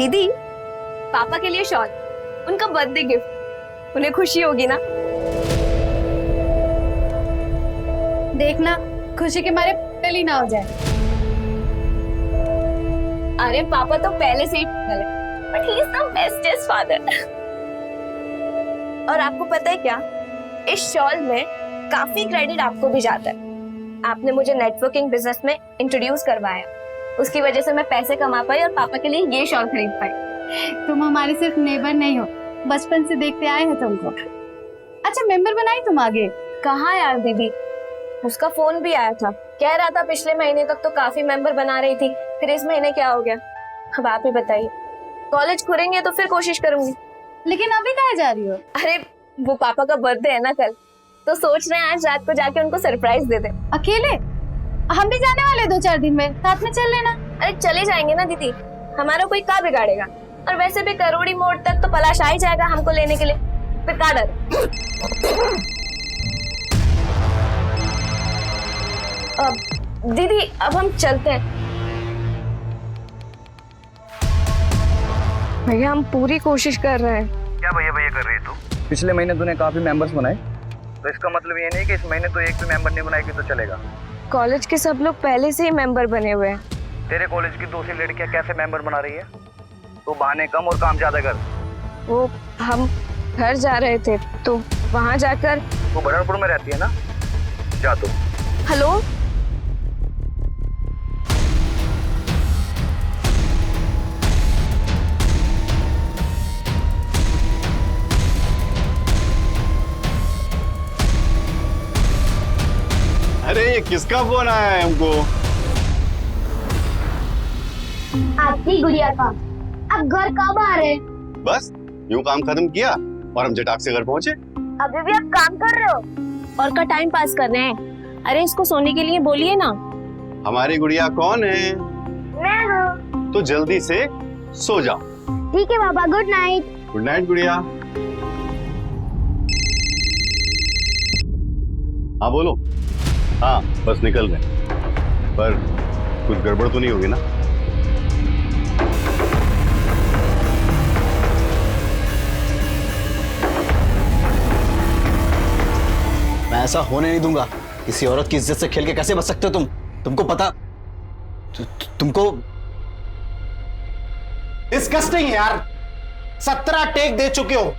दीदी, पापा के लिए शॉल, उनका बर्थडे गिफ्ट, उन्हें खुशी होगी ना। देखना खुशी के मारे पगल ही ना हो जाए। अरे पापा तो पहले से ही पगल है, but he is the bestest father. और आपको पता है क्या, इस शॉल में काफी क्रेडिट आपको भी जाता है। आपने मुझे नेटवर्किंग बिजनेस में इंट्रोड्यूस करवाया, उसकी वजह से मैं पैसे कमा पाई और पापा के लिए ये शॉल खरीद पाई। तुम हमारे सिर्फ नेबर नहीं हो, बचपन से देखते आए हैं तुमको। अच्छा मेंबर बनाई तुम आगे? कहाँ यार दीदी, उसका फोन भी आया था, कह रहा था पिछले महीने तक तो काफी मेंबर बना रही थी, फिर इस महीने क्या हो गया। अब आप ही बताइए, कॉलेज खुलेंगे तो फिर कोशिश करूंगी। लेकिन अभी कहाँ जा रही हो? अरे वो पापा का बर्थडे है ना कल, तो सोच रहे हैं आज रात को जाके उनको सरप्राइज दे दे। अकेले? हम भी जाने वाले 2-4 दिन में, साथ में चल लेना। अरे चले जाएंगे ना दीदी, हमारा कोई क्या बिगाड़ेगा। और वैसे भी करोड़ी मोड़ तक तो पलाश आ ही जाएगा हमको लेने के लिए, फिर क्या डर। दीदी अब हम चलते हैं। भैया हम पूरी कोशिश कर रहे हैं। क्या भैया भैया कर रही है तू? पिछले महीने तूने काफी मेंबर्स बनाए, तो इसका मतलब ये नहीं कि इस महीने तो एक भी मेंबर नहीं बनाएगी तो चलेगा। कॉलेज के सब लोग पहले से ही मेंबर बने हुए हैं। तेरे कॉलेज की दूसरी लड़कियां कैसे मेंबर बना रही है? तू बहाने कम और काम ज्यादा कर। वो हम घर जा रहे थे तो वहां जाकर। तू बरनपुर में रहती है ना? जा तू। हेलो अरे ये किसका फोन आया है हमको? आपकी गुड़िया का। अब घर कब आ रहे? बस यूं काम खत्म किया और हम जटाक से घर पहुंचे। अभी भी आप काम कर रहे हो और का टाइम पास कर रहे हैं? अरे इसको सोने के लिए बोलिए ना। हमारी गुड़िया कौन है? मैं हूँ। तो जल्दी से सो जाओ। ठीक है पापा, गुड नाइट। गुड नाइट गुड़िया। हाँ बोलो। हाँ बस निकल रहे, पर कुछ गड़बड़ तो नहीं होगी ना? मैं ऐसा होने नहीं दूंगा। किसी औरत की इज्जत से खेल के कैसे बच सकते हो तुम? तुमको पता तुमको डिस्गस्टिंग है यार। 17 टेक दे चुके हो,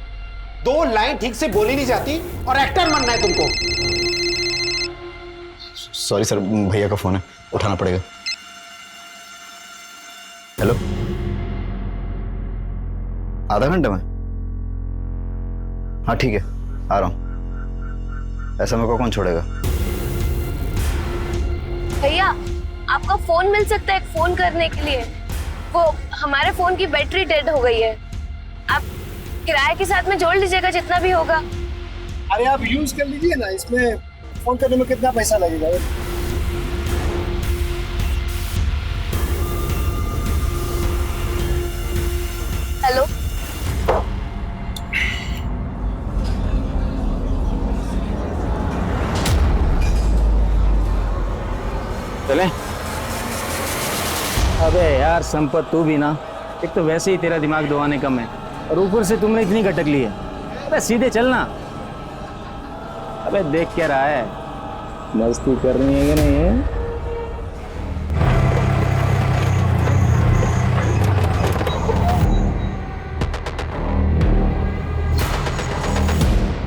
2 लाइन ठीक से बोली नहीं जाती और एक्टर बनना है तुमको। सॉरी सर, भैया का फोन है, उठाना पड़ेगा। हेलो, आधा घंटे में? हाँ ठीक है, आ रहा हूं। ऐसा मेरे को कौन छोड़ेगा? भैया आपका फोन मिल सकता है फोन करने के लिए? वो हमारे फोन की बैटरी डेड हो गई है, आप किराए के साथ में जोड़ लीजिएगा जितना भी होगा। अरे आप यूज कर लीजिए ना, इसमें फोन करने में कितना पैसा लगेगा? हेलो चले? अबे यार संपत, तू भी ना, एक तो वैसे ही तेरा दिमाग दबाने कम है और ऊपर से तुमने इतनी गटक ली है। अबे सीधे चलना। अबे देख क्या रहा है, मस्ती करनी है कि नहीं है?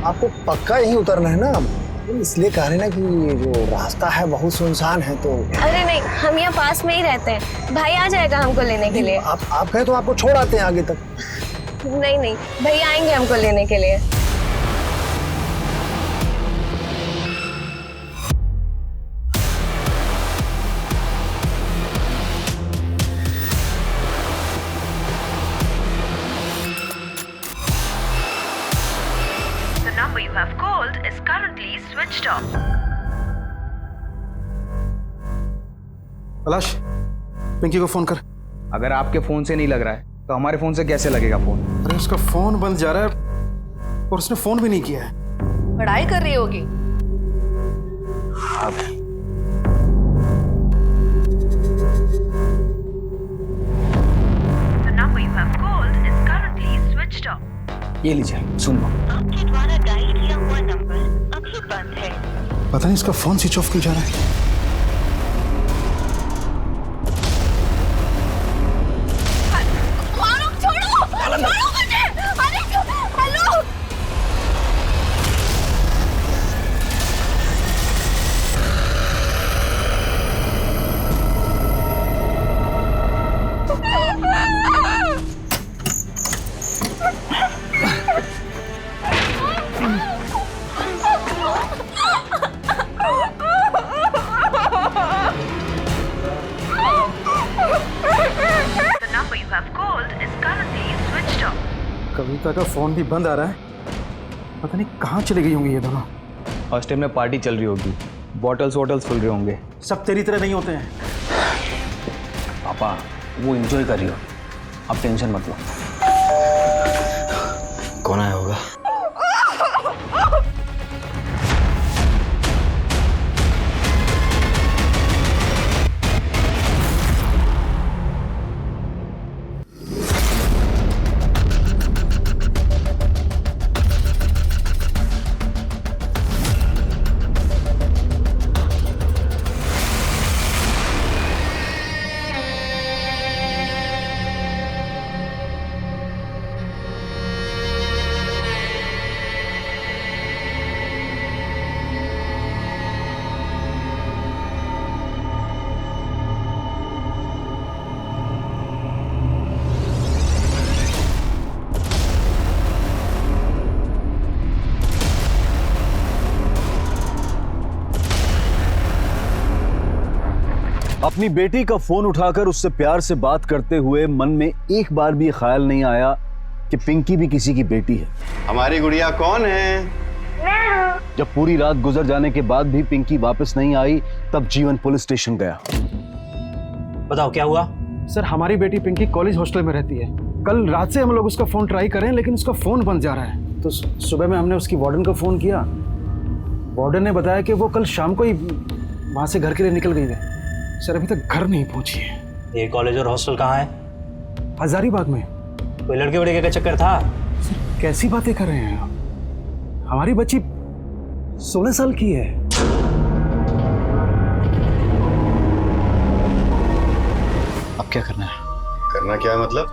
आपको पक्का यहीं उतरना है ना? इसलिए कह रहे ना कि ये जो रास्ता है बहुत सुनसान है तो। अरे नहीं, हम यहाँ पास में ही रहते हैं, भाई आ जाएगा हमको लेने के लिए। आप कहें तो आपको छोड़ आते हैं आगे तक। नहीं नहीं, भैया आएंगे हमको लेने के लिए। The number you have called is currently switched off. पलाश, पिंकी को फोन कर। अगर आपके फोन से नहीं लग रहा है तो हमारे फोन से कैसे लगेगा फोन? अरे उसका फोन बंद जा रहा है और उसने फोन भी नहीं किया है। पढ़ाई कर रही होगी। The number you have ये लीजिए सुन लो। आपके द्वारा डायल किया हुआ नंबर अभी बंद है। पता नहीं इसका फोन स्विच ऑफ क्यों जा रहा है। The number you have called is currently switched off. कविता का फोन भी बंद आ रहा है। पता नहीं कहाँ चले गई होंगी ये दोनों। हॉस्टल में पार्टी चल रही होगी, बॉटल्स वॉटल्स फुल रहे होंगे। सब तेरी तरह नहीं होते हैं। पापा वो एंजॉय कर रही हो, आप टेंशन मत लो। कौन आया होगा? अपनी बेटी का फोन उठाकर उससे प्यार से बात करते हुए मन में एक बार भी ख्याल नहीं आया कि पिंकी भी किसी की बेटी है। हमारी गुड़िया कौन है? जब पूरी रात गुजर जाने के बाद भी पिंकी वापस नहीं आई, तब जीवन पुलिस स्टेशन गया। बताओ क्या हुआ? सर हमारी बेटी पिंकी कॉलेज हॉस्टल में रहती है। कल रात से हम लोग उसका फोन ट्राई करें लेकिन उसका फोन बंद जा रहा है। तो सुबह में हमने उसकी वार्डन को फोन किया। वार्डन ने बताया कि वो कल शाम को ही वहां से घर के लिए निकल गई है। सर अभी तक घर नहीं पहुंची है। ये कॉलेज और हॉस्टल कहाँ है? हजारीबाग में। कोई लड़के वड़के का चक्कर था? सर कैसी बातें कर रहे हैं आप? हमारी बच्ची 16 साल की है। अब क्या करना है? करना क्या है मतलब?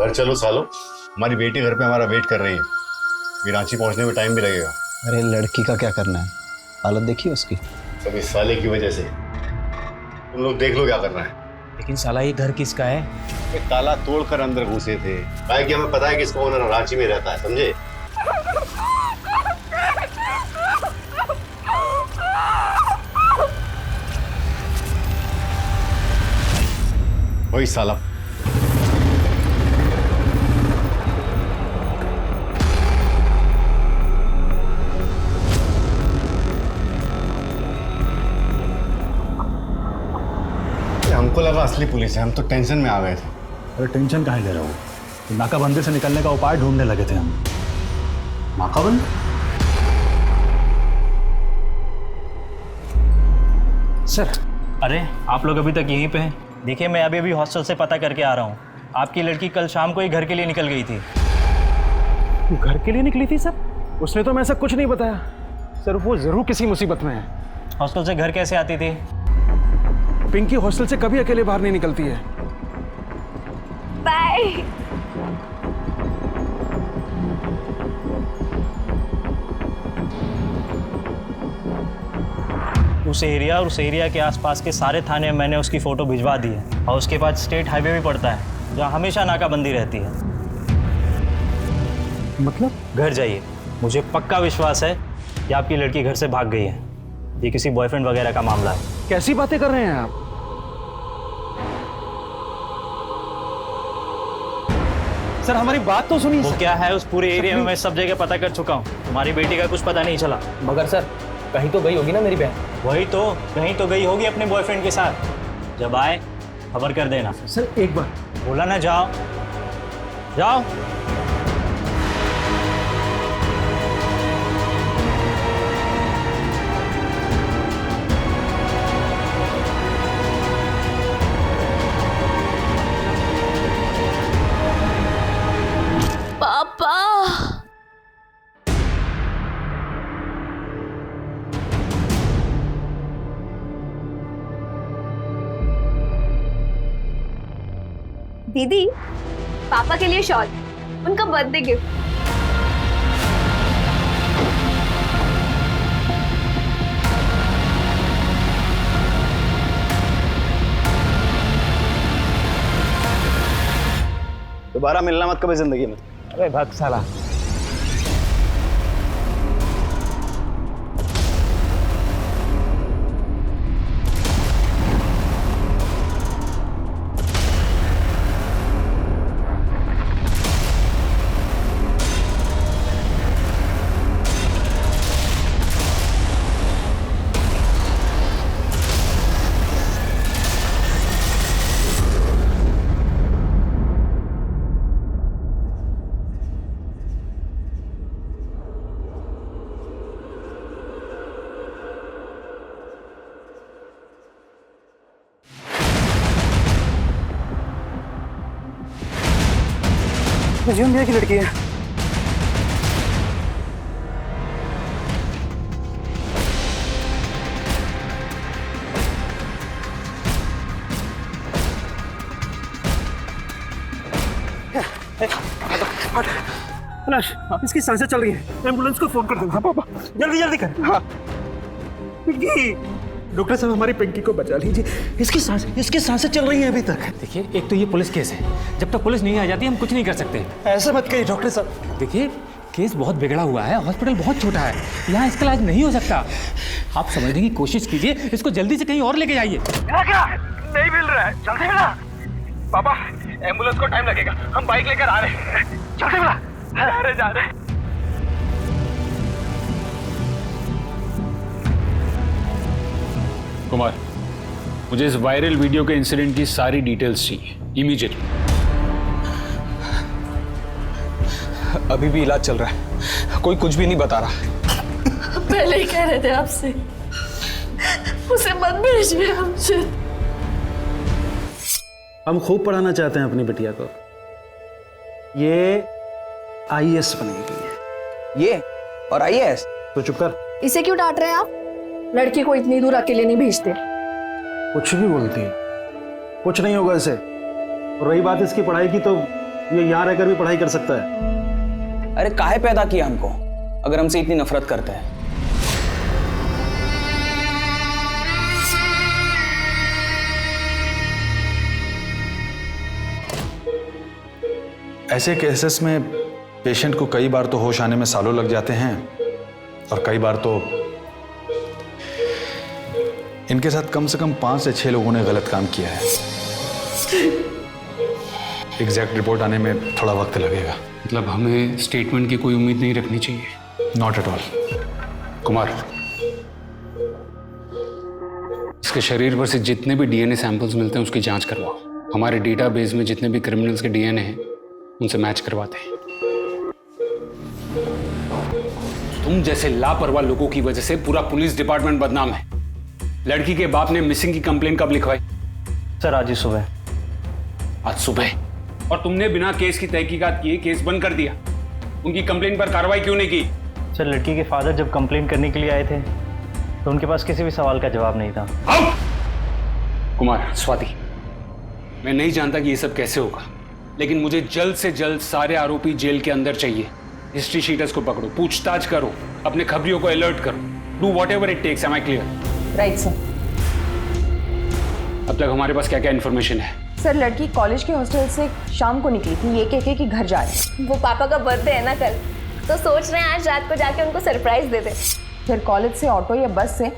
घर चलो सालो, हमारी बेटी घर पे हमारा वेट कर रही है। ये रांची पहुंचने में टाइम भी लगेगा। अरे लड़की का क्या करना है? हालत देखिए उसकी। सब इस साले की वजह से। तुम लोग देख लो क्या करना है। लेकिन साला ये घर किसका है? ये ताला तोड़कर अंदर घुसे थे। भाई कि हमें पता है कि इसका ओनर रांची में रहता है, समझे? वही साला। हमको लगा असली पुलिस है, हम तो टेंशन में आ गए थे। अरे टेंशन काहे ले रहे हो? तो नाकाबंदी से निकलने का उपाय ढूंढने लगे थे हम। नाकाबंदी? सर अरे आप लोग अभी तक यहीं पे हैं? देखिए मैं अभी हॉस्टल से पता करके आ रहा हूँ। आपकी लड़की कल शाम को ही घर के लिए निकल गई थी। घर के लिए निकली थी सर? उसने तो मैं ऐसा कुछ नहीं बताया। सर वो जरूर किसी मुसीबत में है। हॉस्टल से घर कैसे आती थी? पिंकी हॉस्टल से कभी अकेले बाहर नहीं निकलती है। बाय। उस एरिया के आसपास के सारे थाने में मैंने उसकी फ़ोटो भिजवा दी है और उसके बाद स्टेट हाईवे भी पड़ता है जहाँ हमेशा नाकाबंदी रहती है। मतलब? घर जाइए, मुझे पक्का विश्वास है कि आपकी लड़की घर से भाग गई है। ये किसी बॉयफ्रेंड वगैरह का मामला है। कैसी बातें कर रहे हैं आप? सर हमारी बात तो सुनिए। वो क्या है, उस पूरे एरिया में मैं सब जगह पता कर चुका हूँ। तुम्हारी बेटी का कुछ पता नहीं चला। मगर सर कहीं तो गई होगी ना मेरी बहन। वही तो, कहीं तो गई होगी अपने बॉयफ्रेंड के साथ। जब आए खबर कर देना। सर एक बार बोला ना, जाओ जाओ। पापा दीदी, पापा के लिए शॉल, उनका बर्थडे गिफ्ट। दोबारा मिलना मत कभी जिंदगी में। अरे भक्त साला। जीवन भैया की लड़की है। अलाश, इसकी सांसें चल रही है, एम्बुलेंस को फोन कर दो। हाँ पापा, जल्दी जल्दी कर। हाँ पिंकी, डॉक्टर साहब हमारी पिंकी को बचा लीजिए, इसकी सांसें चल रही हैं अभी तक। देखिए, एक तो ये पुलिस केस है, जब तक पुलिस नहीं आ जाती हम कुछ नहीं कर सकते। ऐसा मत कहिए डॉक्टर साहब। देखिए, केस बहुत बिगड़ा हुआ है, हॉस्पिटल बहुत छोटा है, यहाँ इसका इलाज नहीं हो सकता। आप समझने की कोशिश कीजिए, इसको जल्दी से कहीं और लेके जाइए। क्या नहीं मिल रहा है, जल्दी मिला। पापा, एम्बुलेंस को टाइम लगेगा, हम बाइक लेकर आ रहे हैं, जल्दी मिला। अरे जा रहे। कुमार, मुझे इस वायरल वीडियो के इंसिडेंट की सारी डिटेल्स चाहिए इमीडिएटली। अभी भी इलाज चल रहा है, कोई कुछ भी नहीं बता रहा। पहले ही कह रहे थे आपसे, उसे मत भेजिए हमसे। हम खूब पढ़ाना चाहते हैं अपनी बिटिया को, ये IAS बनेगी। ये और IAS? तो चुप कर। इसे क्यों डांट रहे हैं आप? लड़की को इतनी दूर अकेले नहीं भेजते। कुछ भी बोलती है, कुछ नहीं होगा इसे। और रही बात इसकी पढ़ाई की, तो ये यहाँ रहकर भी पढ़ाई कर सकता है। अरे काहे पैदा किया हमको अगर हमसे इतनी नफरत करते हैं? ऐसे केसेस में पेशेंट को कई बार तो होश आने में सालों लग जाते हैं, और कई बार तो इनके साथ कम से कम 5 से 6 लोगों ने गलत काम किया है। एग्जैक्ट रिपोर्ट आने में थोड़ा वक्त लगेगा। मतलब हमें स्टेटमेंट की कोई उम्मीद नहीं रखनी चाहिए? Not at all. कुमार, इसके शरीर पर से जितने भी DNA सैंपल्स मिलते हैं उसकी जांच करवाओ। हमारे डेटाबेस में जितने भी क्रिमिनल्स के DNA हैं उनसे मैच करवाते हैं। तुम जैसे लापरवाह लोगों की वजह से पूरा पुलिस डिपार्टमेंट बदनाम है। लड़की के बाप ने मिसिंग की कंप्लेन कब लिखवाई? सर आज ही सुबह। आज सुबह? और तुमने बिना केस की तहकीकात किए केस बंद कर दिया। उनकी कंप्लेन पर कार्रवाई क्यों नहीं की? सर लड़की के फादर जब कंप्लेन करने के लिए आए थे तो उनके पास किसी भी सवाल का जवाब नहीं था। कुमार, स्वाति, मैं नहीं जानता कि ये सब कैसे होगा, लेकिन मुझे जल्द से जल्द सारे आरोपी जेल के अंदर चाहिए। हिस्ट्री शीटर्स को पकड़ो, पूछताछ करो, अपने खबरियों को अलर्ट करो। Do whatever it takes. Am I clear? Right sir. अब तक हमारे पास क्या क्या इन्फॉर्मेशन है? सर लड़की कॉलेज के हॉस्टल से शाम को निकली थी, ये कह के कि घर जा रही है। वो पापा का बर्थडे है ना कल, तो सोच रहे हैं आज रात को जाके उनको सरप्राइज दे दे। फिर कॉलेज से ऑटो या बस से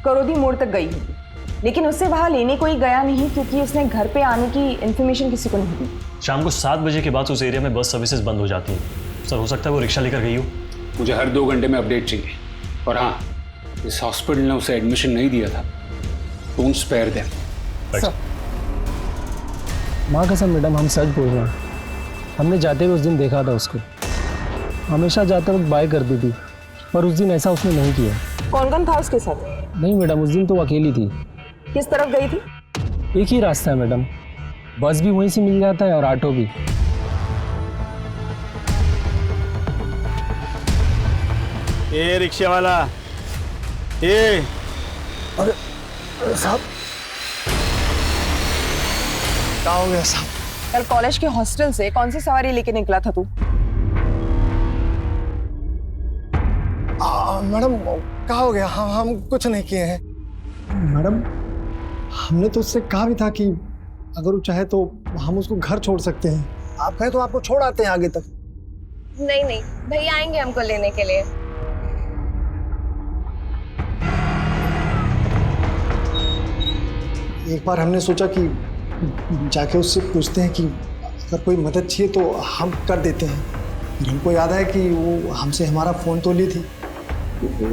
करोदी मोड़ तक गई होगी, लेकिन उससे वहाँ लेने कोई गया नहीं क्योंकि उसने घर पे आने की इन्फॉर्मेशन किसी को नहीं दी। शाम को 7 बजे के बाद उस एरिया में बस सर्विसेज बंद हो जाती हैं। सर हो सकता है वो रिक्शा लेकर गई हो। मुझे हर 2 घंटे में अपडेट चाहिए। और हाँ, इस हॉस्पिटल ने उसे एडमिशन नहीं दिया था। Don't spare them. माँ कसम मैडम, हम सच बोल रहे हैं। हमने जाते हुए उस दिन देखा था उसको। हमेशा जाते वक्त बाय करती थी, पर उस दिन ऐसा उसने नहीं किया। कौन कौन था उसके साथ? नहीं मैडम, उस दिन तो वो अकेली थी। किस तरफ गई थी? एक ही रास्ता है मैडम, बस भी वहीं से मिल जाता है और ऑटो भी। ए रिक्शे वाला, ए अरे साहब, क्या हो गया साहब? कल कॉलेज के हॉस्टल से कौन सी सवारी लेके निकला था तू? मैडम क्या हो गया? हम कुछ नहीं किए हैं मैडम। हमने तो उससे कहा भी था कि अगर वो चाहे तो हम उसको घर छोड़ सकते हैं। आप कहें तो आपको छोड़ आते हैं आगे तक। नहीं नहीं, भैया आएंगे हमको लेने के लिए। एक बार हमने सोचा कि जाके उससे पूछते हैं कि अगर कोई मदद चाहिए तो हम कर देते हैं। फिर हमको याद है कि वो हमसे हमारा फ़ोन तो ली थी,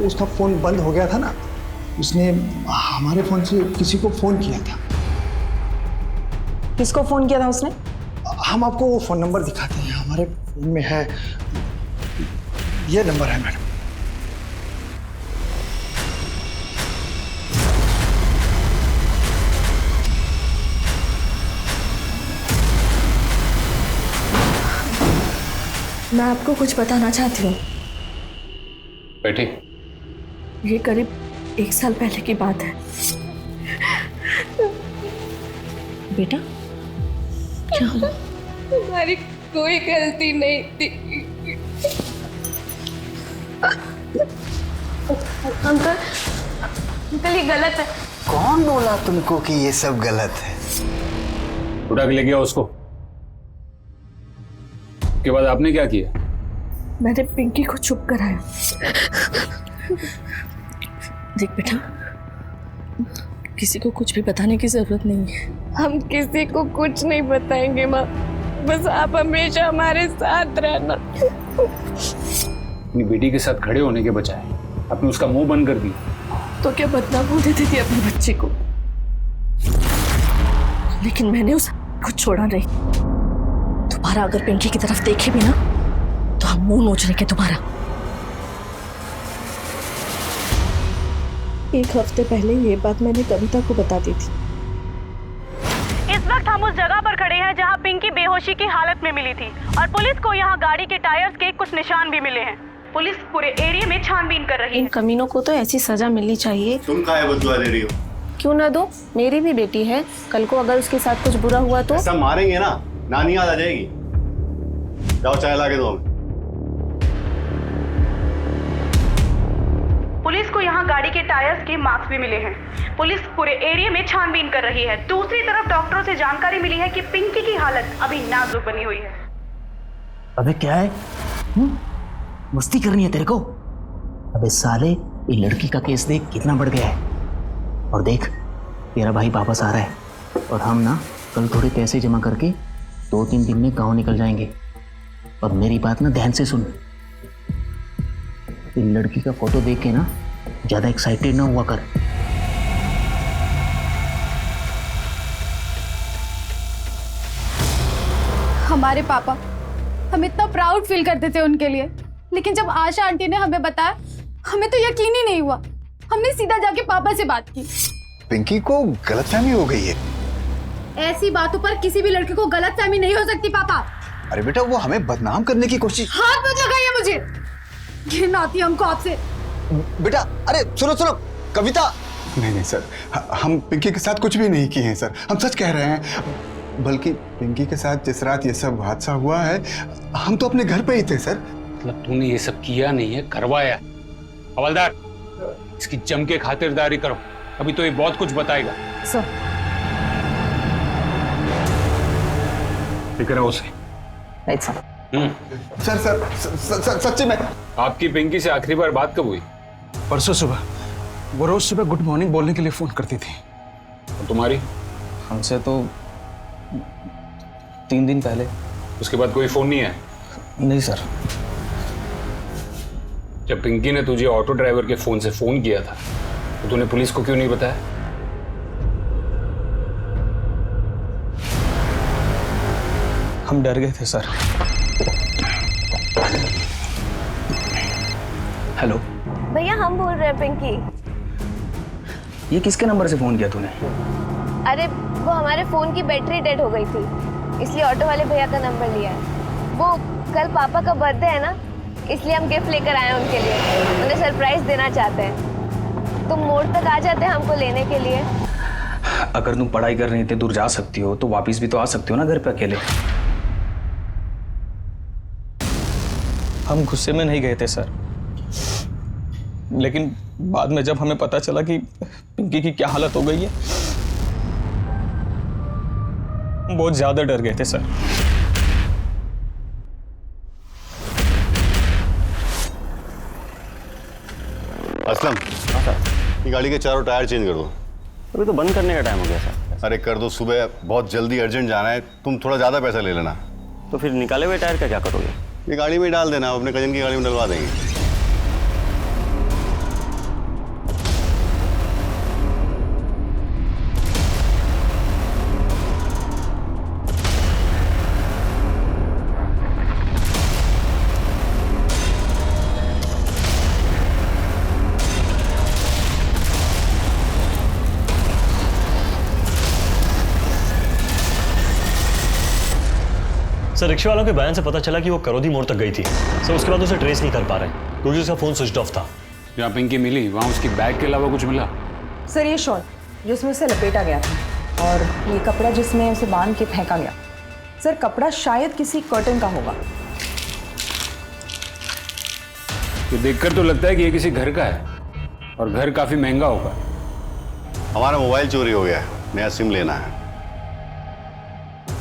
उसका फ़ोन बंद हो गया था ना, उसने हमारे फ़ोन से किसी को फ़ोन किया था। किसको फ़ोन किया था उसने? हम आपको वो फ़ोन नंबर दिखाते हैं, हमारे फ़ोन में है, ये नंबर है मैडम। मैं आपको कुछ बताना चाहती हूँ। बेटी, ये करीब 1 साल पहले की बात है। बेटा क्या हुआ? हमारी कोई गलती नहीं थी। अंकल ये गलत है। कौन बोला तुमको कि ये सब गलत है? उठा के ले गया उसको। उसके बाद आपने क्या किया? मैंने पिंकी को चुप कराया। देख बेटा, किसी को कुछ भी बताने की जरूरत नहीं है। हम किसी को कुछ नहीं बताएंगे माँ, बस आप हमेशा हमारे साथ रहना। अपनी बेटी के साथ खड़े होने के बजाय आपने उसका मुंह बंद कर दिया। तो क्या बदनाम हो देती थी अपने बच्चे को, लेकिन मैंने उसको छोड़ा नहीं। दोबारा अगर पिंकी की तरफ देखे भी ना तो हम मुंह नोच लेंगे तुम्हारा। 1 हफ्ते पहले ये बात मैंने कविता को बता दी थी। इस वक्त हम उस जगह पर खड़े हैं जहां पिंकी बेहोशी की हालत में मिली थी और पुलिस को यहां गाड़ी के टायर्स के कुछ निशान भी मिले हैं। पुलिस पूरे एरिया में छानबीन कर रही है। इन कमीनों को तो ऐसी सजा मिलनी चाहिए। तुम काहे बदुआ दे रही हो? क्यों ना दो, मेरी भी बेटी है। कल को अगर उसके साथ कुछ बुरा हुआ तो ऐसा मारेंगे ना, नानी याद आ जाएगी। जाओ चाय ला के दो। पुलिस को यहाँ गाड़ी के टायर्स के मार्क्स भी मिले हैं। पुलिस पूरे एरिया में छानबीन कर रही है। दूसरी तरफ डॉक्टरों से जानकारी मिली है कि पिंकी की हालत अभी नाजुक बनी हुई है। अबे क्या है? मस्ती करनी है तेरे को? अबे साले, ये लड़की का केस देख कितना बढ़ गया है। और देख, तेरा भाई वापस आ रहा है और हम ना कल थोड़े पैसे जमा करके 2-3 दिन में गांव निकल जाएंगे। और मेरी बात ना ध्यान से सुन, ये लड़की का फोटो देख के ना ज्यादा एक्साइटेड ना हुआ कर। हमारे पापा हम इतना प्राउड फील करते थे उनके लिए, लेकिन जब आशा आंटी ने हमें बताया हमें तो यकीन ही नहीं हुआ। हमने सीधा जाके पापा से बात की। पिंकी को गलतफहमी हो गई है। ऐसी बातों पर किसी भी लड़के को गलतफहमी नहीं हो सकती पापा। अरे बेटा, वो हमें बदनाम करने की कोशिश। हाथ मत लगाइए मुझे, घिन आती है हमको आपसे। बेटा अरे सुनो सुनो, कविता। नहीं सर, हम पिंकी के साथ कुछ भी नहीं किए हैं सर, हम सच कह रहे हैं। बल्कि पिंकी के साथ जिस रात ये सब हादसा हुआ है, हम तो अपने घर पे ही थे सर। मतलब तूने ये सब किया नहीं है, करवाया। हवलदार, इसकी जम के खातिरदारी करो, अभी तो ये बहुत कुछ बताएगा। सर फिक्र है उसे। सर सच्ची में। आपकी पिंकी से आखिरी बार बात कब हुई? परसों सुबह। वो रोज सुबह गुड मॉर्निंग बोलने के लिए फोन करती थी। और तुम्हारी? हमसे तो 3 दिन पहले। उसके बाद कोई फोन नहीं है? नहीं सर। जब पिंकी ने तुझे ऑटो ड्राइवर के फोन से फोन किया था तो तूने पुलिस को क्यों नहीं बताया? हम डर गए थे सर। हेलो भैया, हम बोल रहे हैं पिंकी। ये किसके नंबर से फोन किया तूने? अरे वो हमारे फोन की बैटरी डेड हो गई थी, इसलिए ऑटो वाले भैया का नंबर लिया है। वो कल पापा का बर्थडे है ना, इसलिए हम गिफ्ट लेकर आए हैं उनके लिए। उन्हें सरप्राइज देना चाहते हैं। तुम मोड़ तक आ जाते हैं हमको लेने के लिए? अगर तुम पढ़ाई करने इतने दूर जा सकती हो तो वापस भी तो आ सकती हो ना घर पे अकेले। हम गुस्से में नहीं गए थे सर, लेकिन बाद में जब हमें पता चला कि पिंकी की क्या हालत हो गई है, बहुत ज्यादा डर गए थे सर। असलम, ये गाड़ी के चारों टायर चेंज कर दो। अभी तो बंद करने का टाइम हो गया सर। अरे कर दो, सुबह बहुत जल्दी अर्जेंट जाना है, तुम थोड़ा ज़्यादा पैसा ले लेना। तो फिर निकाले हुए टायर का क्या करोगे? ये गाड़ी में डाल देना, अपने कजन की गाड़ी में डलवा देंगे। सर रिक्शे वालों के बयान से पता चला कि वो करोदी मोड़ तक गई थी सर, उसके बाद उसे ट्रेस नहीं कर पा रहे क्योंकि उसका फोन स्विच ऑफ था। जहाँ पिंकी मिली वहाँ उसकी बैग के अलावा कुछ मिला? सर ये शॉल जिसमें उसे लपेटा गया था और ये कपड़ा जिसमें उसे बांध के फेंका गया। सर कपड़ा शायद किसी कर्टन का होगा। ये देखकर तो लगता है कि ये किसी घर का है और घर काफी महंगा होगा। हमारा मोबाइल चोरी हो गया है, नया सिम लेना है।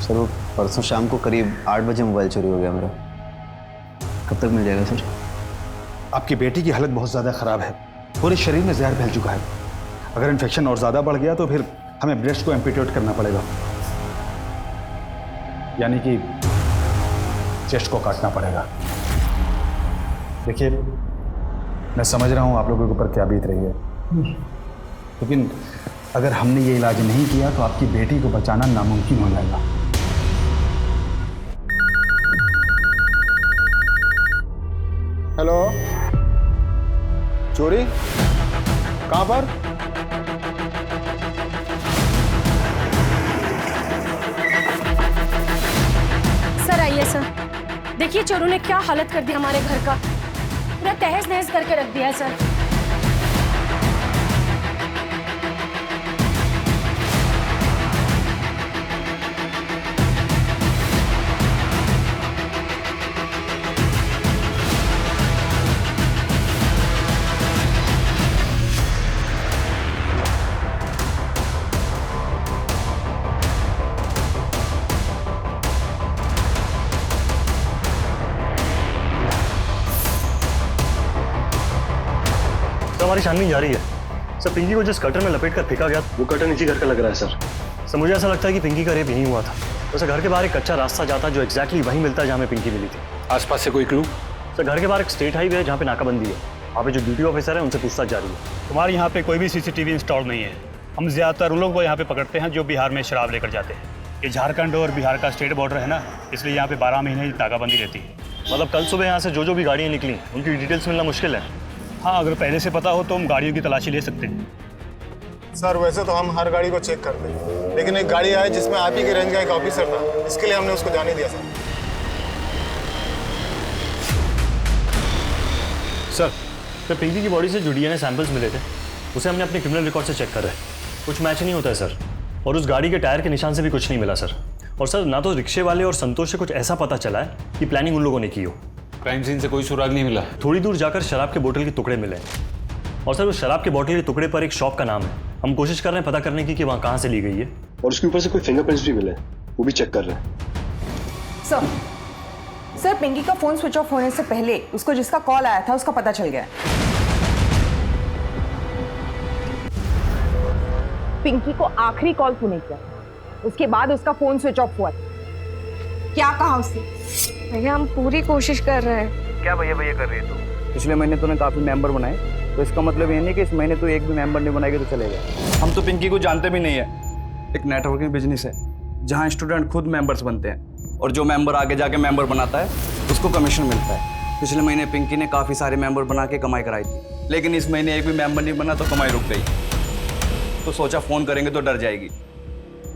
सर वो परसों शाम को करीब 8 बजे मोबाइल चोरी हो गया मेरा। कब तक मिल जाएगा सर? आपकी बेटी की हालत बहुत ज़्यादा ख़राब है, पूरे शरीर में जहर फैल चुका है। अगर इन्फेक्शन और ज़्यादा बढ़ गया तो फिर हमें ब्रेस्ट को एम्पिटेट करना पड़ेगा, यानी कि चेस्ट को काटना पड़ेगा। देखिए मैं समझ रहा हूँ आप लोगों के ऊपर क्या बीत रही है, लेकिन अगर हमने ये इलाज नहीं किया तो आपकी बेटी को बचाना नामुमकिन हो जाएगा। हेलो, चोरी कहाँ पर? सर आइए सर, देखिए चोरों ने क्या हालत कर दी हमारे घर का, पूरा तहस नहस करके रख दिया है सर। हमारी छानबीन जारी है सर। पिंकी को जिस कटर में लपेट कर फेंका गया वो कटर इसी घर का लग रहा है सर। मुझे ऐसा लगता है कि पिंकी का रेप यहीं हुआ था। वैसे घर के बाहर एक कच्चा रास्ता जाता जो एग्जैक्टली वहीं मिलता है जहाँ में पिंकी मिली थी। आसपास से कोई क्लू? सर घर के बाहर एक स्टेट हाईवे है जहाँ पे नाकाबंदी है, वहाँ पे जो ड्यूटी ऑफिसर है उनसे पूछताछ जारी है। हमारे यहाँ पे कोई भी CCTV इंस्टॉल नहीं है। हम ज़्यादातर उन लोगों को यहाँ पे पकड़ते हैं जो बिहार में शराब लेकर जाते हैं। ये झारखंड और बिहार का स्टेट बॉर्डर है ना, इसलिए यहाँ पे 12 महीने नाकाबंदी रहती है। मतलब कल सुबह यहाँ से जो भी गाड़ियाँ निकली उनकी डिटेल्स मिलना मुश्किल है। हाँ, अगर पहले से पता हो तो हम गाड़ियों की तलाशी ले सकते हैं। सर वैसे तो हम हर गाड़ी को चेक करते हैं, लेकिन एक गाड़ी आई जिसमें आप ही के रेंज का एक ऑफिसर था, इसके लिए हमने उसको जाने दिया सर। सर पिंकी की बॉडी से जो DNA सैंपल्स मिले थे उसे हमने अपने क्रिमिनल रिकॉर्ड से चेक कर रहे हैं, कुछ मैच नहीं होता है सर। और उस गाड़ी के टायर के निशान से भी कुछ नहीं मिला सर। और सर ना तो रिक्शे वाले और संतोष से कुछ ऐसा पता चला है कि प्लानिंग उन लोगों ने की हो। क्राइम सीन से कोई सुराग नहीं मिला। थोड़ी दूर जाकर शराब के बोतल के टुकड़े मिले और सर उस शराब के बोतल के टुकड़े पर एक शॉप का नाम है। हम कोशिश कर रहे हैं पता करने की कि वहाँ कहाँ से ली गई है। और उसके ऊपर से कोई फिंगरप्रिंट्स भी मिले, वो भी चेक कर रहे हैं। सर पिंकी का फोन स्विच ऑफ होने से पहले उसको जिसका कॉल आया था उसका पता चल गया। पिंकी को आखिरी कॉल तूने किया, उसके बाद उसका फोन स्विच ऑफ हुआ। क्या कहा उसने? भैया हम पूरी कोशिश कर रहे हैं। क्या भैया भैया कर रही है तू? पिछले महीने तूने काफी मेंबर बनाए, तो इसका मतलब ये नहीं कि इस महीने तू एक भी मेंबर नहीं बनाएगी तो चलेगा। हम तो पिंकी को जानते भी नहीं है। एक नेटवर्किंग बिजनेस है जहाँ स्टूडेंट खुद मेंबर्स बनते हैं और जो मेंबर आगे जाके मेंबर बनाता है उसको कमीशन मिलता है। पिछले महीने पिंकी ने काफ़ी सारे मेंबर बना के कमाई कराई थी, लेकिन इस महीने एक भी मेंबर नहीं बना तो कमाई रुक गई। तो सोचा फ़ोन करेंगे तो डर जाएगी,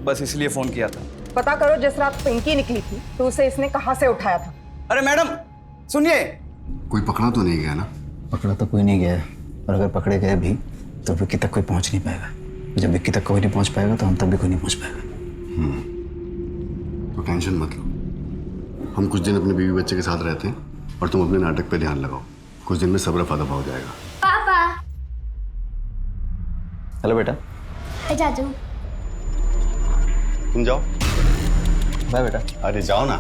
बस इसलिए फ़ोन किया था। पता करो जिस रात पिंकी निकली थी तो उसे इसने कहाँ से उठाया था। अरे मैडम सुनिए, कोई पकड़ा तो नहीं गया ना? पकड़ा तो कोई नहीं गया है, और अगर पकड़े गए भी तो विक्की तक कोई पहुंच नहीं पाएगा। जब विक्की तक कोई नहीं पहुंच पाएगा तो हम तक भी कोई नहीं पहुंच पाएगा। तो टेंशन मत लो, हम कुछ दिन अपने बीवी बच्चे के साथ रहते हैं और तुम अपने नाटक पे ध्यान लगाओ। कुछ दिन में सब रफा दफा हो जाएगा। पापा। हेलो बेटा। जाजू। तुम जाओ। बाय बेटा। अरे जाओ ना।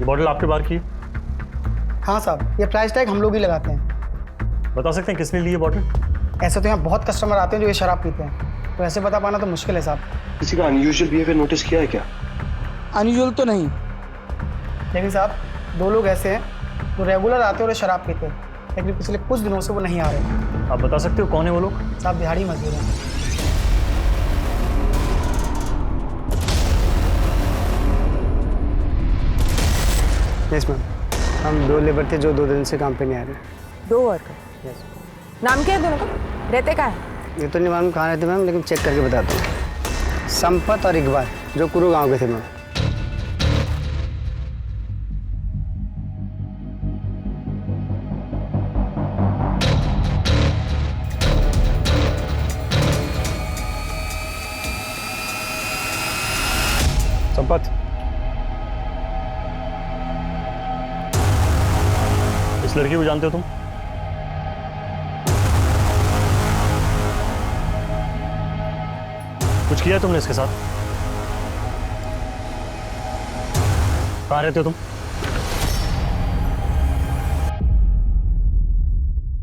बॉटल आपके बाहर की? हाँ साहब, ये प्राइस टैग हम लोग ही लगाते हैं। बता सकते हैं किसने ली ये बॉटल? ऐसे तो यहाँ बहुत कस्टमर आते हैं जो ये शराब पीते हैं, तो ऐसे बता पाना तो मुश्किल है साहब। किसी का अनयूजुअल बिहेवियर नोटिस किया है क्या? अनयूजुअल तो नहीं, लेकिन साहब 2 लोग ऐसे हैं जो रेगुलर आते हैं और शराब पीते हैं, लेकिन पिछले कुछ दिनों से वो नहीं आ रहे। आप बता सकते हो कौन है वो लोग? साहब दिहाड़ी मजदूर हैं। यस मैम, हम 2 लेबर थे जो 2 दिन से काम पे नहीं आ रहे। 2 वर्कर? यस। नाम क्या है दोनों का? रहते कहाँ है? ये तो नहीं मालूम कहाँ रहते मैम, लेकिन चेक करके बताता हूँ। संपत और इकबाल जो कुरू गांव के थे मैम। संपत, इस लड़की को जानते हो तुम? कुछ किया है तुमने इसके साथ? कहाँ रहते हो तुम?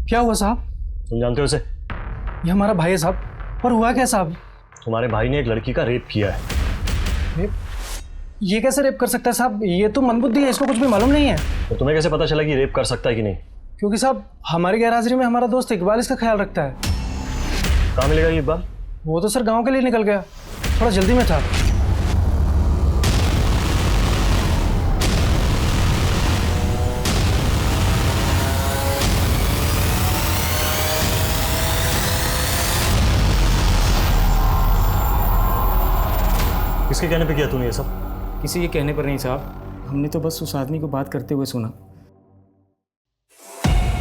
क्या हुआ साहब? तुम जानते हो इसे? ये हमारा भाई है साहब। और हुआ क्या साहब? तुम्हारे भाई ने एक लड़की का रेप किया है। रेप? ये कैसे रेप कर सकता है साहब? ये तो मंदबुद्धि है, इसको कुछ भी मालूम नहीं है। तो तुम्हें कैसे पता चला कि रेप कर सकता है कि नहीं? क्योंकि साहब हमारी गैरहाजिरी में हमारा दोस्त इकबाल इसका ख्याल रखता है। कहाँ मिलेगा ये इकबाल? वो तो सर गांव के लिए निकल गया, थोड़ा जल्दी में था। किसके कहने पे किया तूने ये सब? किसी के कहने पर नहीं साहब, हमने तो बस उस आदमी को बात करते हुए सुना।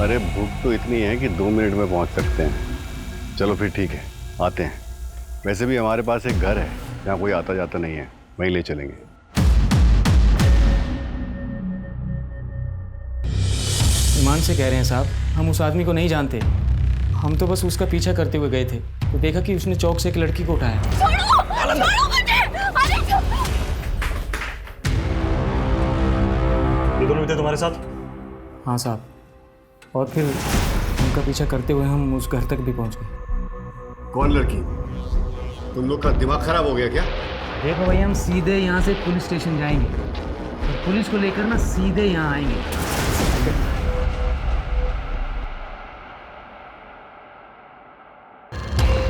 अरे भूख तो इतनी है कि 2 मिनट में पहुंच सकते हैं। चलो फिर ठीक है, आते हैं। वैसे भी हमारे पास एक घर है जहाँ कोई आता जाता नहीं है, वहीं ले चलेंगे। ईमान से कह रहे हैं साहब, हम उस आदमी को नहीं जानते। हम तो बस उसका पीछा करते हुए गए थे तो देखा कि उसने चौक से एक लड़की को उठाया। ये दोनों थे तुम्हारे साथ? हाँ साहब, और फिर उनका पीछा करते हुए हम उस घर तक भी पहुंच गए। कौन लड़की? तुम लोग का दिमाग खराब हो गया क्या? देखो भैया, हम सीधे यहाँ से पुलिस स्टेशन जाएंगे और पुलिस को लेकर ना सीधे यहाँ आएंगे।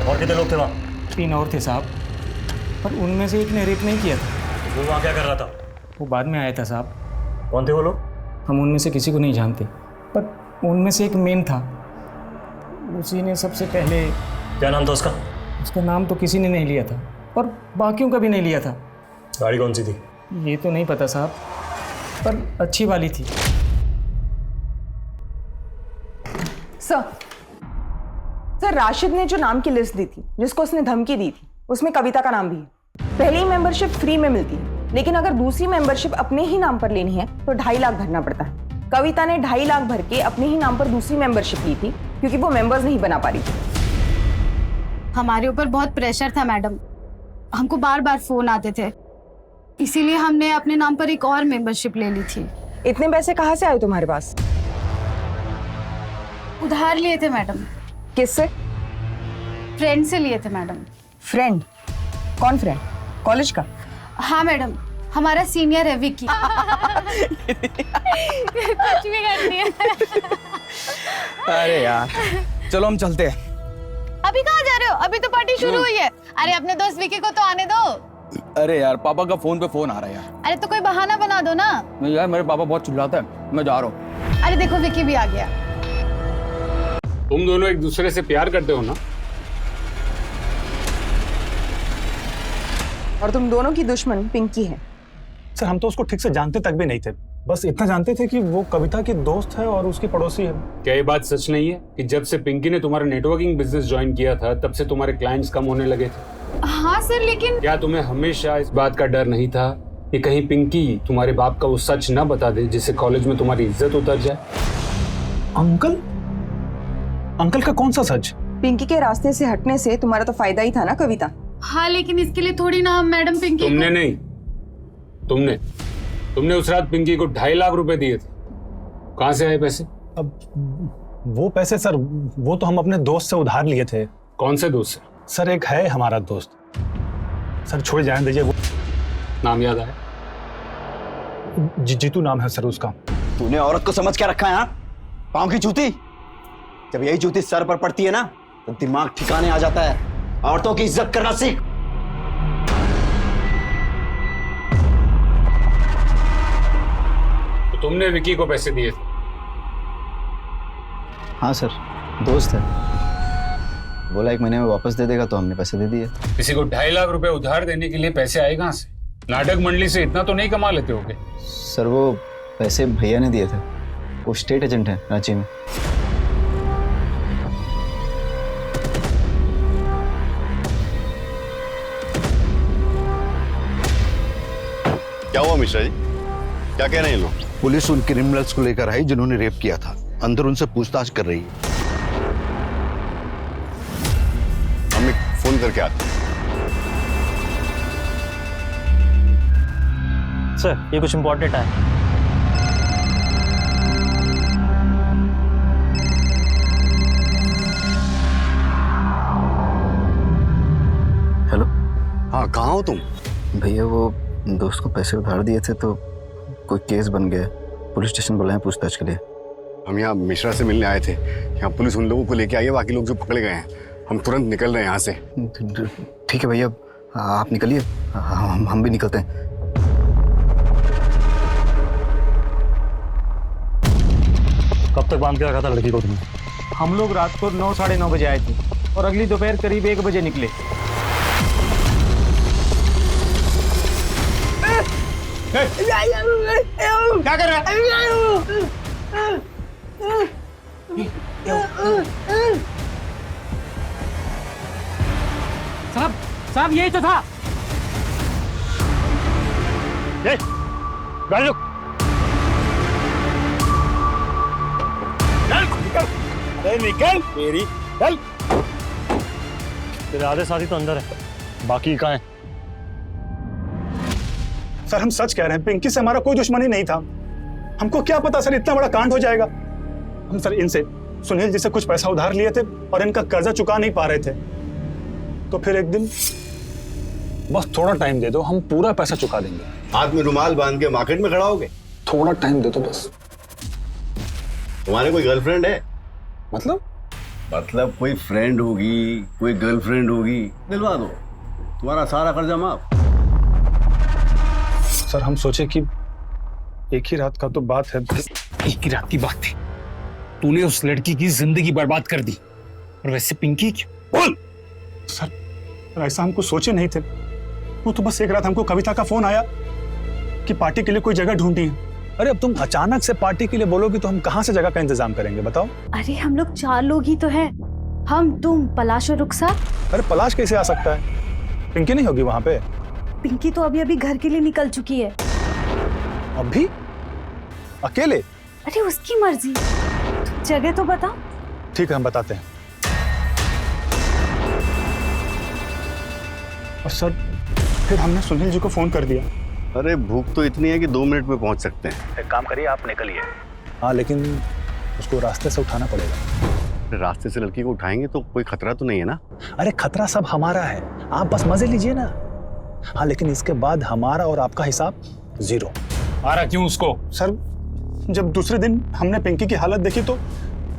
और कितने लोग थे वहाँ? 3 और थे साहब, पर उनमें से एक ने रेप नहीं किया था। वो वहाँ क्या कर रहा था? वो बाद में आया था साहब। कौन थे वो लोग? हम उनमें से किसी को नहीं जानते, पर उनमें से एक मेन था, उसी ने सबसे पहले। क्या नाम था उसका? उसका नाम तो किसी ने नहीं लिया था और बाकियों का भी नहीं लिया था। गाड़ी कौन सी थी? ये तो नहीं पता साहब, पर अच्छी वाली थी। सर राशिद ने जो नाम की लिस्ट दी थी, जिसको उसने धमकी दी थी, उसमें कविता का नाम भी है। पहली मेंबरशिप फ्री में मिलती है, लेकिन अगर दूसरी मेंबरशिप अपने ही नाम पर लेनी है तो 2.5 लाख भरना पड़ता है। कविता ने 2.5 लाख भर के अपने ही नाम पर दूसरी मेंबरशिप ली थी क्योंकि वो मेंबर्स नहीं बना पा रही थी। हमारे ऊपर बहुत प्रेशर था मैडम, हमको बार बार फोन आते थे, इसीलिए हमने अपने नाम पर एक और मेंबरशिप ले ली थी। इतने पैसे कहाँ से आए तुम्हारे पास? उधार लिए थे मैडम। किससे? फ्रेंड से लिए थे मैडम। फ्रेंड? कौन फ्रेंड? कॉलेज का? हाँ मैडम, हमारा सीनियर है विकी। कुछ भी करती है। अरे यार, चलो हम चलते हैं। अभी कहाँ जा रहे हो? अभी तो पार्टी शुरू हुई है। अरे अपने दोस्त विकी को तो आने दो। अरे यार पापा का फोन पे फोन आ रहा है यार। अरे तो कोई बहाना बना दो ना। नहीं यार मेरे पापा बहुत चिल्लाते हैं, मैं जा रहा हूँ। अरे देखो विकी भी आ गया। तुम दोनों एक दूसरे से प्यार करते हो ना? और तुम दोनों की दुश्मन पिंकी है। सर हम तो उसको ठीक से जानते तक भी नहीं थे, बस इतना जानते थे कि वो कविता की दोस्त है और उसकी पड़ोसी है। क्या ये बात सच नहीं है कि जब से पिंकी ने तुम्हारा नेटवर्किंग बिजनेस ज्वाइन किया था तब से तुम्हारे क्लाइंट्स कम होने लगे थे? हाँ सर, लेकिन क्या तुम्हें हमेशा इस बात का डर नहीं था कि कहीं पिंकी तुम्हारे बाप का वो सच न बता दे जिससे कॉलेज में तुम्हारी इज्जत उतर जाए? अंकल? अंकल का कौन सा सच? पिंकी के रास्ते से हटने से तुम्हारा तो फायदा ही था ना कविता। हाँ लेकिन इसके लिए थोड़ी ना मैडम पिंकी तुमने नहीं, तुमने उस रात पिंकी को 2.5 लाख रुपए दिए थे। कहाँ से आए पैसे? अब वो पैसे सर वो तो हम अपने दोस्त से उधार लिए थे। कौन से दोस्त से? सर एक है हमारा दोस्त। सर छोड़ जाने दीजिए। वो नाम याद आया? जीतू नाम है सर उसका। तूने औरत को समझ क्या रखा है? हाँ, पाँव की जूती। जब यही जूती सर पर पड़ती है ना तो दिमाग ठिकाने आ जाता है। औरतों की इज्जत करना सीख। तो तुमने विकी को पैसे दिए थे? हाँ सर, दोस्त है, बोला 1 महीने में वापस दे देगा तो हमने पैसे दे दिए। किसी को 2.5 लाख रुपए उधार देने के लिए पैसे आए कहाँ से? नाटक मंडली से इतना तो नहीं कमा लेते होगे? सर वो पैसे भैया ने दिए थे, वो स्टेट एजेंट है रांची में। क्या हुआ मिश्रा जी, क्या कह रहे हैं लोग? पुलिस उन क्रिमिनल्स को लेकर आई जिन्होंने रेप किया था, अंदर उनसे पूछताछ कर रही है। हम एक फोन करके आते हैं। सर ये कुछ इम्पोर्टेंट है। हेलो। हाँ कहाँ हो तुम? भैया वो दोस्त को पैसे उधार दिए थे तो कोई केस बन गया, पुलिस स्टेशन बुलाए पूछताछ के लिए। हम यहाँ मिश्रा से मिलने आए थे, यहाँ पुलिस उन लोगों को लेके आई है, बाकी लोग जो पकड़े गए हैं। हम तुरंत निकल रहे हैं यहाँ से। ठीक है भैया, आप निकलिए, हम भी निकलते हैं। कब तक बांध के रखा था लड़की को तुमने? हम लोग रात को 9 साढ़े 9 बजे आए थे और अगली दोपहर करीब 1 बजे निकले। क्या कर रहा है? साहब यही तो था। गाड़ी रुक। निकल मेरी, चल। तेरे आधे साथी तो अंदर है, बाकी कहाँ है? सर हम सच कह रहे हैं, पिंकी से हमारा कोई दुश्मनी नहीं था। हमको क्या पता सर इतना बड़ा कांड हो जाएगा। हम सर इनसे सुनील जी से कुछ पैसा उधार लिए थे और इनका कर्जा चुका नहीं पा रहे थे, तो फिर एक दिन बस थोड़ा टाइम दे दो, हम पूरा पैसा चुका देंगे। हाथ में रुमाल बांध के मार्केट में खड़ा होगे? थोड़ा टाइम दे दो बस। तुम्हारे कोई गर्लफ्रेंड है? मतलब कोई फ्रेंड होगी, कोई गर्लफ्रेंड होगी, दिलवा दो, तुम्हारा सारा कर्जा माफ। सर हम सोचे कि एक ही रात का तो बात है। एक ही रात की बात थी, तूने उस लड़की की जिंदगी बर्बाद कर दी। और वैसे पिंकी की बोल। सर ऐसा हमको सोचे नहीं थे, वो तो बस एक रात हमको कविता का फोन आया कि पार्टी के लिए कोई जगह ढूंढी है। अरे अब तुम अचानक से पार्टी के लिए बोलोगी तो हम कहाँ से जगह का इंतजाम करेंगे बताओ? अरे हम लोग 4 लोग ही तो हैं, हम, तुम, पलाश और रुखसार। अरे पलाश कैसे आ सकता है? पिंकी नहीं होगी वहां पे? पिंकी तो अभी घर के लिए निकल चुकी है। अभी अकेले? अरे उसकी मर्जी, जगह तो बताओ। ठीक है हम बताते हैं। और सर फिर हमने सुनील जी को फोन कर दिया। अरे भूख तो इतनी है कि 2 मिनट में पहुंच सकते हैं। एक काम करिए आप निकलिए। हाँ लेकिन उसको रास्ते से उठाना पड़ेगा। रास्ते से लड़की को उठाएंगे तो कोई खतरा तो नहीं है ना? अरे खतरा सब हमारा है, आप बस मजे लीजिए ना। हाँ लेकिन इसके बाद हमारा और आपका हिसाब 0। आ रहा क्यों उसको? सर जब दूसरे दिन हमने पिंकी की हालत देखी तो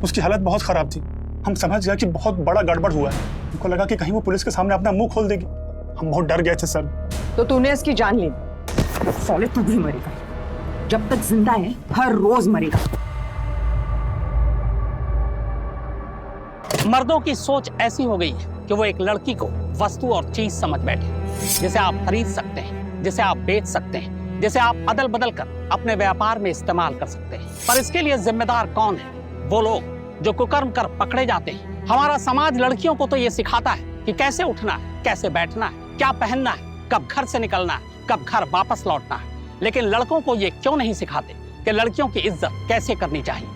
उसकी हालत बहुत खराब थी। हम समझ गए कि बहुत बड़ा गड़बड़ हुआ है। हमको लगा कि कहीं वो पुलिस के सामने अपना मुंह खोल देगी। हम बहुत डर गए थे सर। तो तूने इसकी जान ली? साले तू भी मरेगा, जब तक जिंदा है हर रोज मरेगा। मर्दों की सोच ऐसी हो गई है कि वो एक लड़की को वस्तु और चीज समझ बैठे, जिसे आप खरीद सकते हैं, जिसे आप बेच सकते हैं, जिसे आप अदल बदल कर अपने व्यापार में इस्तेमाल कर सकते हैं। पर इसके लिए जिम्मेदार कौन है? वो लोग जो कुकर्म कर पकड़े जाते हैं। हमारा समाज लड़कियों को तो ये सिखाता है कि कैसे उठना है, कैसे बैठना है, क्या पहनना है, कब घर से निकलना है, कब घर वापस लौटना है। लेकिन लड़कों को ये क्यों नहीं सिखाते कि लड़कियों की इज्जत कैसे करनी चाहिए?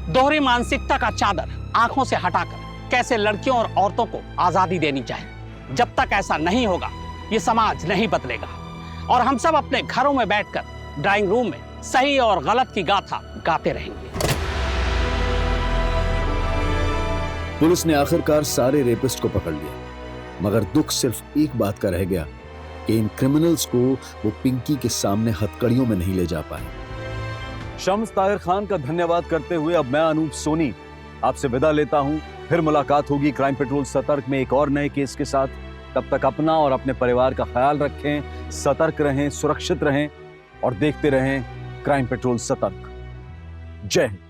दोहरी मानसिकता का चादर आंखों से हटाकर कैसे लड़कियों और औरतों को आजादी देनी चाहिए। जब तक ऐसा नहीं होगा ये समाज नहीं बदलेगा और हम सब अपने घरों में बैठकर ड्राइंग रूम में सही और गलत की गाथा गाते रहेंगे। पुलिस ने आखिरकार सारे रेपिस्ट को पकड़ लिया, मगर दुख सिर्फ एक बात का रह गया कि इन क्रिमिनल्स को वो पिंकी के सामने हथकड़ियों में नहीं ले जा पाए। शम्स ताहिर खान का धन्यवाद करते हुए अब मैं अनूप सोनी आपसे विदा लेता हूं। फिर मुलाकात होगी क्राइम पेट्रोल सतर्क में एक और नए केस के साथ। तब तक अपना और अपने परिवार का ख्याल रखें, सतर्क रहें, सुरक्षित रहें और देखते रहें क्राइम पेट्रोल सतर्क। जय हिंद।